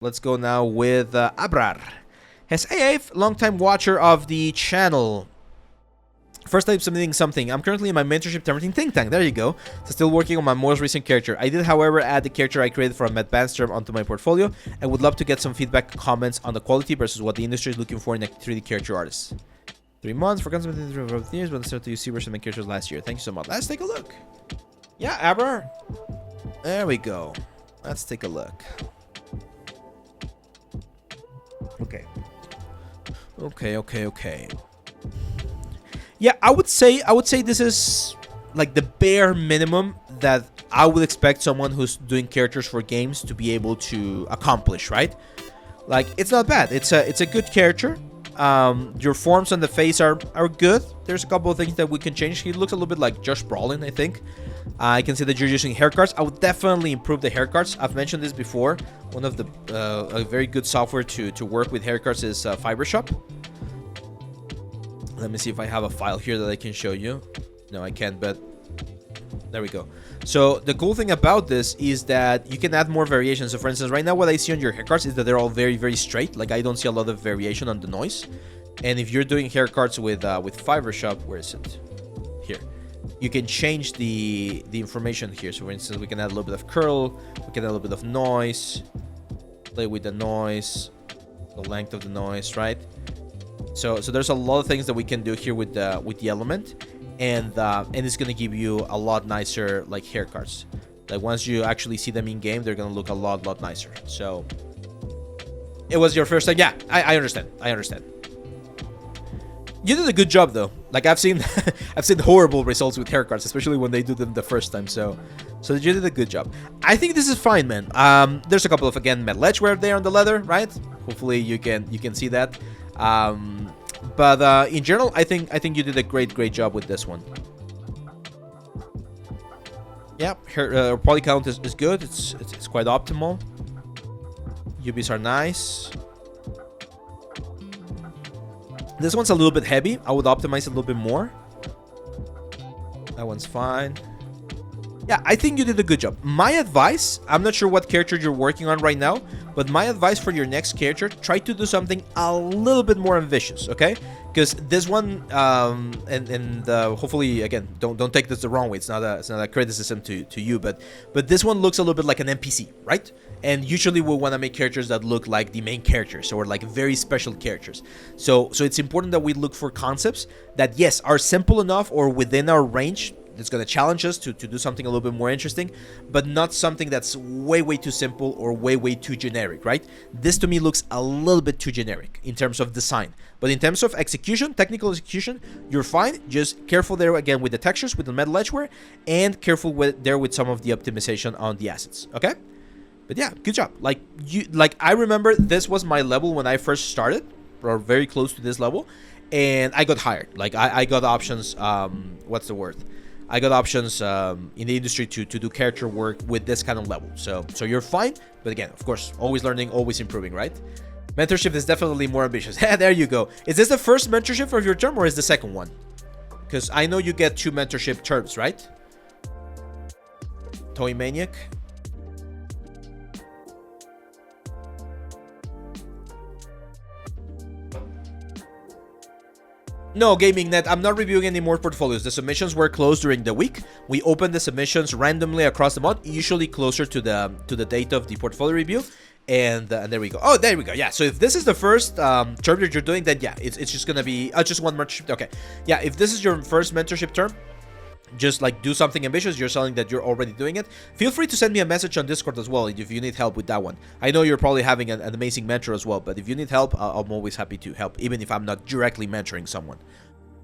Let's go now with Abrar. Has AF, long-time watcher of the channel. First time submitting something. I'm currently in my mentorship targeting think tank. There you go. So still working on my most recent character. I did, however, add the character I created from advanced term onto my portfolio. I would love to get some feedback, comments on the quality versus what the industry is looking for in a 3D character artist. 3 months for consuming years, but started to use version of my characters last year. Thank you so much. Let's take a look. Yeah, Abrar. There we go. Let's take a look. Okay. Okay. Yeah, I would say this is like the bare minimum that I would expect someone who's doing characters for games to be able to accomplish, right? Like, it's not bad. It's a good character. Your forms on the face are good. There's a couple of things that we can change. He looks a little bit like Josh Brolin, I think. I can see that you're using haircuts. I would definitely improve the haircuts. I've mentioned this before. One of the a very good software to work with haircuts is Photoshop. Let me see if I have a file here that I can show you. No, I can't, but there we go. So the cool thing about this is that you can add more variations. So for instance, right now what I see on your haircuts is that they're all very, very straight. Like, I don't see a lot of variation on the noise. And if you're doing haircuts with Photoshop, where is it? Here. You can change the information here. So for instance, we can add a little bit of curl, we can add a little bit of noise, play with the noise, the length of the noise, right? So there's a lot of things that we can do here with the element, and it's gonna give you a lot nicer like haircuts. Like, once you actually see them in game, they're gonna look a lot nicer. So it was your first time. Yeah, I understand. You did a good job though. Like, I've seen I've seen horrible results with haircuts, especially when they do them the first time. So you did a good job. I think this is fine, man. There's a couple of, again, metal edgeware there on the leather, right? Hopefully you can see that. But in general, I think you did a great job with this one. Yeah, her poly count is good. It's quite optimal. UVs are nice. This one's a little bit heavy. I would optimize it a little bit more. That one's fine. Yeah, I think you did a good job. My advice, I'm not sure what character you're working on right now, but my advice for your next character, try to do something a little bit more ambitious, okay? Because this one, hopefully, again, don't take this the wrong way. It's not a criticism to you, but this one looks a little bit like an NPC, right? And usually we want to make characters that look like the main characters, or like very special characters. So it's important that we look for concepts that, yes, are simple enough or within our range. It's going to challenge us to do something a little bit more interesting, but not something that's way too simple or way too generic, right? This to me looks a little bit too generic in terms of design, but in terms of execution, technical execution, you're fine. Just careful there again with the textures, with the metal edgeware, and careful with some of the optimization on the assets, okay? But yeah, good job. Like I remember this was my level when I first started, or very close to this level, and I got hired. Like, I got options, what's the word? I got options in the industry to do character work with this kind of level. So you're fine. But again, of course, always learning, always improving, right? Mentorship is definitely more ambitious. There you go. Is this the first mentorship of your term, or is the second one? Because I know you get 2 mentorship terms, right? Toy Maniac. No, Gaming Net, I'm not reviewing any more portfolios. The submissions were closed during the week. We opened the submissions randomly across the month, usually closer to the date of the portfolio review. And there we go. Oh, there we go. Yeah, so if this is the first term that you're doing, then yeah, it's just gonna be just one mentorship. Okay, yeah, if this is your first mentorship term, just like do something ambitious. You're selling that you're already doing it. Feel free to send me a message on Discord as well if you need help with that one. I know you're probably having an amazing mentor as well, but if you need help, I'm always happy to help, even if I'm not directly mentoring someone.